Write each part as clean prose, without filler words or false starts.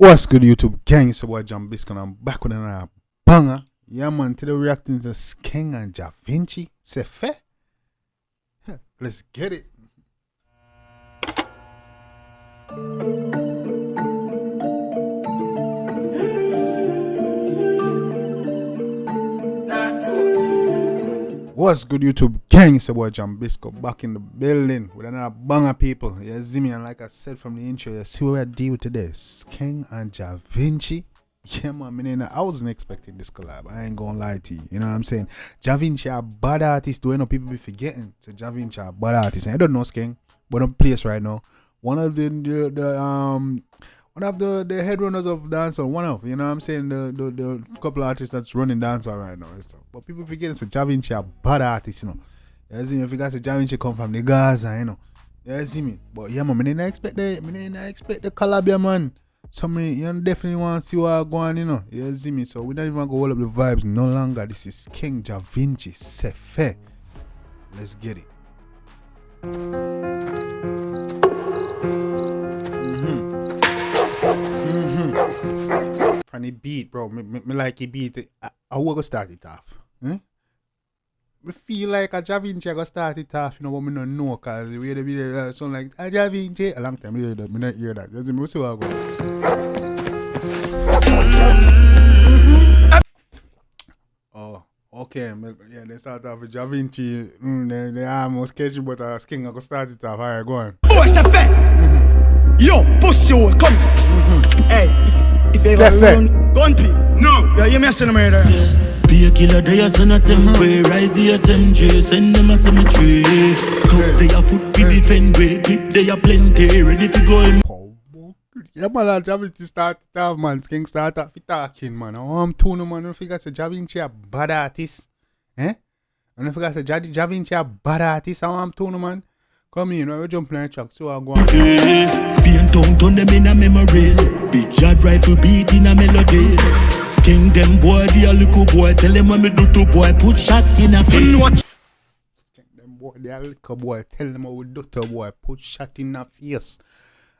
What's good, YouTube gang? It's your boy Jambisco, and I'm back with another banger. Yeah, man, today we're reacting to Skeng and Jah Vinci. Seh Feh. Let's get it. What's good, YouTube gang? It's your boy Jambisco back in the building with another banger, people. You see me, and like I said from the intro, you see what I deal with today. Skeng and Jah Vinci. Yeah, man, I wasn't expecting this collab. I ain't gonna lie to you. You know what I'm saying? Jah Vinci a bad artist. Do you know people be forgetting? So Jah Vinci a bad artist. And I don't know Skeng, but I'm place right now. One of the headrunners of dancehall. One of, you know what I'm saying, the couple artists that's running dancehall right now and stuff. But people forgetting, so Jah Vinci a bad artist, you know. You see me? If you guys say Jah Vinci come from the Gaza, you know. You see me? But yeah, man, I didn't expect the collab, yeah, man. So you definitely want to see what I go on, you know. You see me? So we don't even go hold up the vibes no longer. This is Skeng, Jah Vinci, Seh Feh. Let's get it. Funny beat, bro. Me like the beat. I will go start it off. Me feel like a Jah Vinci go start it off, you know, but me don't know, cause the way the video sound like a Jah Vinci. A long time I hear that. Me not hear that. You see me? See what I go. Oh, okay. Yeah, they start off with Jah Vinci. They almost catch you, but Skeng I go start it off. Alright, go on. Boy, Seh Feh. Yo, pussy hole, come. Hey, if you ever run, gun pee. No. Yeah, you messing the murder. Be a killer, they are son of them way. Rise the SMJ, send them a cemetery. Thugs, they are foot for defend way. Clip, they are plenty, ready to go in. Yeah, man, Jah Vinci start it off, man. Skeng start off with talking, man. I'm tuning, man. I figure say Jah Vinci a bad artist. And I figure say Jah Vinci a bad artist. I'm tuning, man. Come in, we jump on the track, so I go on. Spain tongue, turn them in a memories. Big yard rifle beat in a melodies. Skeng them boy, they a little boy. Tell them when me do to boy, put shot in a face. Skeng them boy, they a little boy. Tell them what we do to boy, put shot in a face.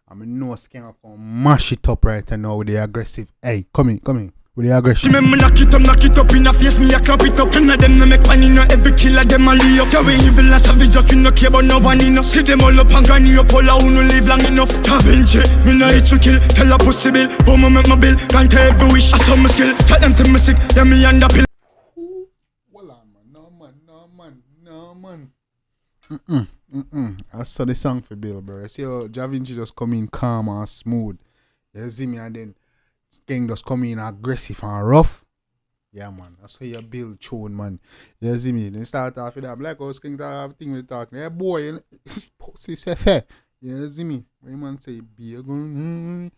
I mean, no Skeng up and mash it up right now with the aggressive. Hey, come in. With the aggression. Me knock it up in a face, me a clap it up. None of them no make money, no every killer them a lay up. Yeah, we evil as savage, just we no care about no one enough. See them all up and granny up, all who no live long enough. Jah Vinci, me no hit to kill, tell a pussy bill. But me make my bill, grant every wish. I saw my skill, tell them to me sick, yeah me and the pill. Well, no man. I saw the song for Bill, bro. I see how Jah Vinci just come in calm and smooth. You see me, and then Skeng just come in aggressive and rough. Yeah, man. That's how you build tune, man. You see me? Then start off with that. I'm like, oh, Skeng have a thing with talking. Hey, boy, it's pussy Seh Feh. You see me? When man say, be a gun,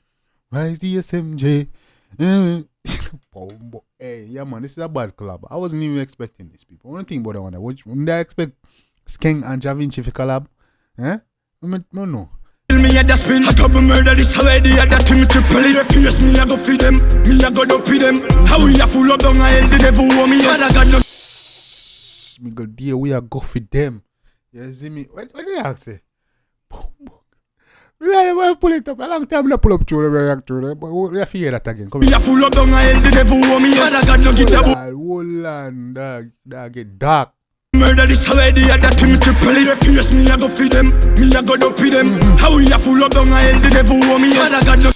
rise the SMJ. Hey, yeah, man. This is a bad collab. I wasn't even expecting this, people. One thing about that one. When I expect Skeng and Jah Vinci for collab? No. Me a da spin, I double murder this already. I da team triple. They pierce me, I go feed them. Me a go dope them. How we a full up down a hell, the devil want me. Yes, I got no. Me go dear, we a go for them. You see me? What did I say? We don't pull it up. A long time I pull up through the reactor, but we have to hear that again. Come me a full up down a hell, the devil want me. Yes, I got no get up. Hold on, dog, get dark. Murder this already, I that team triple. They pierce me, I go feed them. Me a go dope them. How we a full up down a hell, the devil want me. Yes, I got no.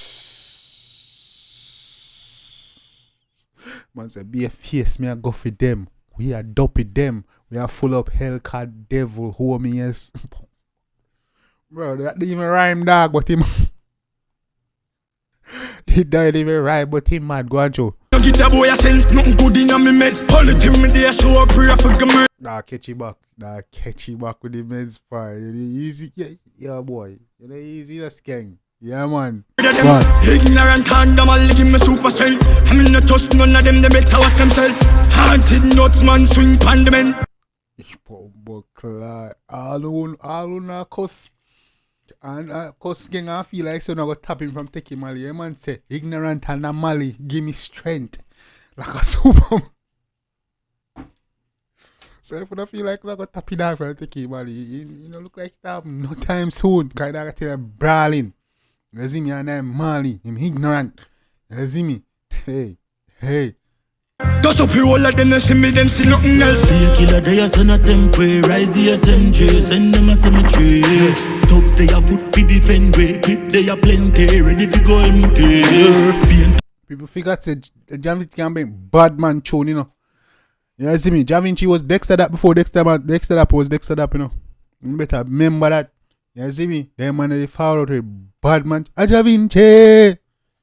Man say, be a fierce, me a go for them. We are dope them. We are full up hell, called devil, who me yes. Bro, that didn't even rhyme, dog, but him. He didn't even rhyme, but him mad, go on, Joe. Get that boy a sense, nothing good in a me med. All the time me there, so I pray for God. Nah, catch you back with the men's fire. You know, easy, yeah, boy. You know, easy, the Skeng. Yeah, man. Ignorant and them all give me super strength. I mean, no trust none of them, they better watch themselves. Haunted nuts, man, swing pandement. All on cuss. And cause Skeng I feel like so now go tap him from taking Mali. Yeah, man say ignorant and a Mali give me strength like a super. So if I feel like I go tap it out from taking Mali, you know look like that no time soon. Cause I got to brawling. You see me and I'm Mali, him ignorant. You see me? Hey. Dust up your wall of them, they see me, them see nothing else. See a killer, they a send a temporary. Rise the SMG, send them a cemetery. Thugs, they a foot fi defend way. Clip, they a plenty, ready fi go empty. Spain. People figure that Jah Vinci can be bad man tune, you know. You see me? Jah Vinci was Dexter that before Dexter that was Dexter that, you know. You better remember that. You see me? Them man they follow out with bad man. Jah Vinci.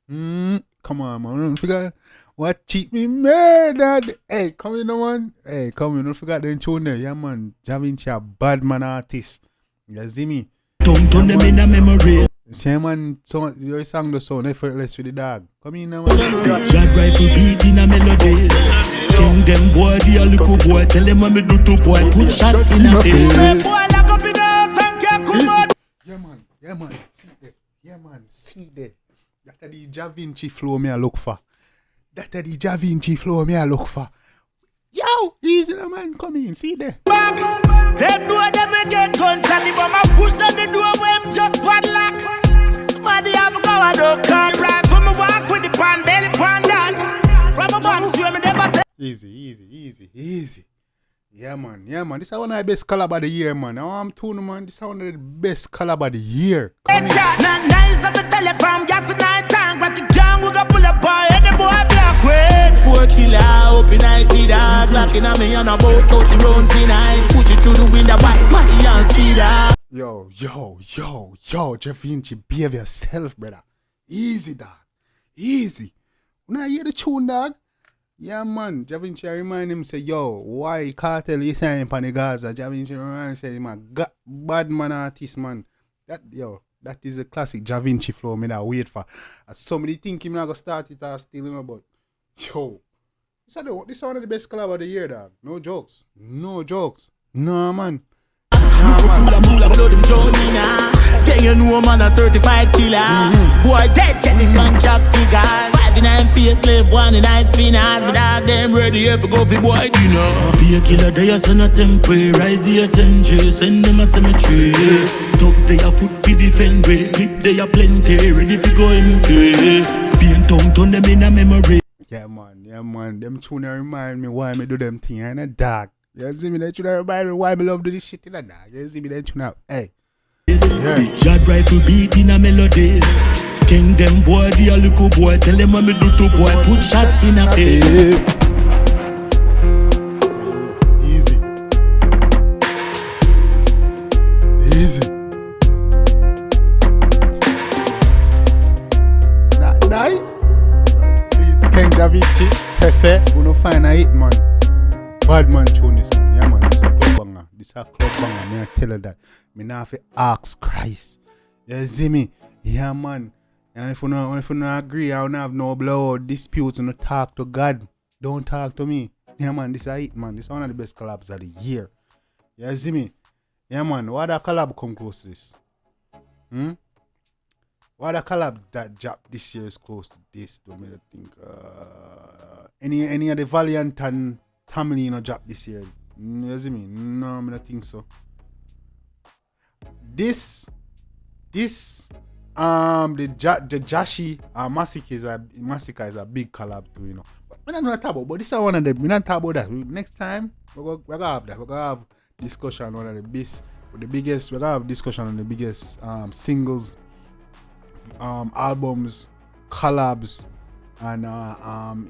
Come on, man. Don't forget what cheat me murdered. Hey, come in, man. Hey, come in. Don't forget the tune there. Yeah, man. Jah Vinci a bad man artist. You see me? Don't turn them in a memory. Same man, your song the sound effortless with the dog. Come in, man. That rifle beat in a melodies. Skeng them boy, the a little boy. Tell them what me do to boy. Put shot in a face. Yeah, man. See there. That's the Jah Vinci flow me a look for. Yo, easy now, man. Come in, see there. Them know them we get guns and the bomber push down the door when him just padlock. Smarty have a go out of card. Right from me walk with the pan belly pan that. From a man show me never tell. Easy. Yeah, man. This is one of the best collab of the year, man. Now I'm tuning, man. This is one of the best collab of the year. Not nice of the telephone, just a night time. But the gang we got pull up by any boy black red. 4 killer, open night, dog. Locking on me on a boat, 30 rounds in night. Push it through the window, body and speed up. Yo, Jah Vinci, behave yourself, brother. Easy, dog. Easy. When I hear the tune, dog. Yeah, man. Jah Vinci remind him, say, yo, why cartel is saying pan the Gaza? Jah Vinci remind him, say, man, bad man artist, man. That is a classic Jah Vinci flow, me that wait for. As somebody think him not gonna start it off still, him about. Yo, this is one of the best collab of the year, dog. No jokes. No, man. Skeng, you know man a certified killer. Boy dead, check the contract figures. 5 in 9 face slave, 1 in 9 spinners. But dog them ready if you go for boy dinner. Be a killer, they a send a temporary. Rise the SMG, send them a cemetery. Thugs, they a foot fi defend way. Clip, they a plenty, ready fi go empty. Spain tongue, turn them in a memory. Yeah, man. Them tune remind me why me do them thing in a dark. You see me? They tune remind me why me love do this shit in a dark. You see me? They tune out. Hey. That rifle beat in a melodies. Skeng them boy, the a little boy. Tell them what me do to boy. Put shot in a face. Easy. Nice. Please, Skeng Jah Vinci, Seh Feh, we no find a hit, man. Bad man tune this, man. Yeah, man. This a club banger. Me I tell her that. Me not have to ask Christ. You see me? Yeah, man. And if you not agree, I don't have no blowout disputes and no talk to God. Don't talk to me. Yeah, man. This a hit, man. This is one of the best collabs of the year. You see me? Yeah, man. Why that collab come close to this? Why the collab that dropped this year is close to this? Don't me think. Any of the Valiant and Tamil, drop this year? You see me? No, I don't think so. The Jashi Massacre is a big collab too, But we're not talk about. But this is one of them. We're not talk about that. Next time we're gonna have that. We're gonna have discussion on one of the biggest. We're gonna have discussion on the biggest singles, albums, collabs, and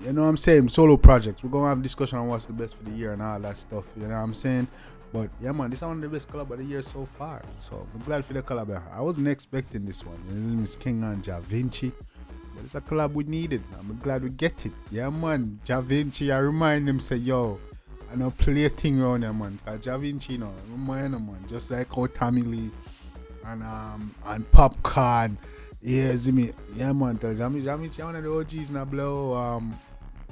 you know what I'm saying, solo projects. We're gonna have discussion on what's the best for the year and all that stuff. You know what I'm saying? But yeah, man, this is one of the best collab of the year so far. So I'm glad for the collab. I wasn't expecting this one. It's Skeng and Jah Vinci, but it's a collab we needed. I'm glad we get it. Yeah, man. Jah Vinci, I remind him, say, yo, I don't play a thing around here, man. Cause Jah Vinci, remind him, man. Just like how Tommy Lee and Popcorn. Yeah, see me. Yeah, man. Jah Vinci, one of the OGs now blow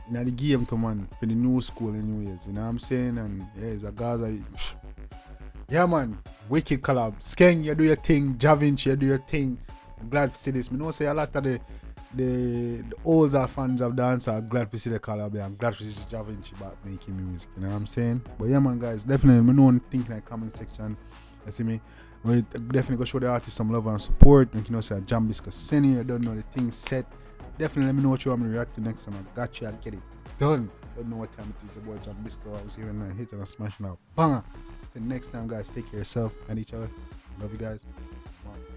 in the game to, man, for the new school anyways, you know what I'm saying? And yeah, it's a Gaza. Yeah, man, wicked collab. Skeng, you do your thing. Jah Vinci, you do your thing. I'm glad to see this. I know say a lot of the older fans of dance are glad to see the collab. I'm glad to see Jah Vinci back making music, you know what I'm saying? But yeah, man, guys, definitely, I know think in the comment section. You see me? We definitely go show the artist some love and support. You know, say Jambisco senior, don't know the thing set. Definitely let me know what you want me to react to next time. I got you, I'll get it done. Don't know what time it is. About Jambisco, I was here and hitting and smashing out. Banger. Till next time, guys, take care of yourself and each other. Love you guys. Bye.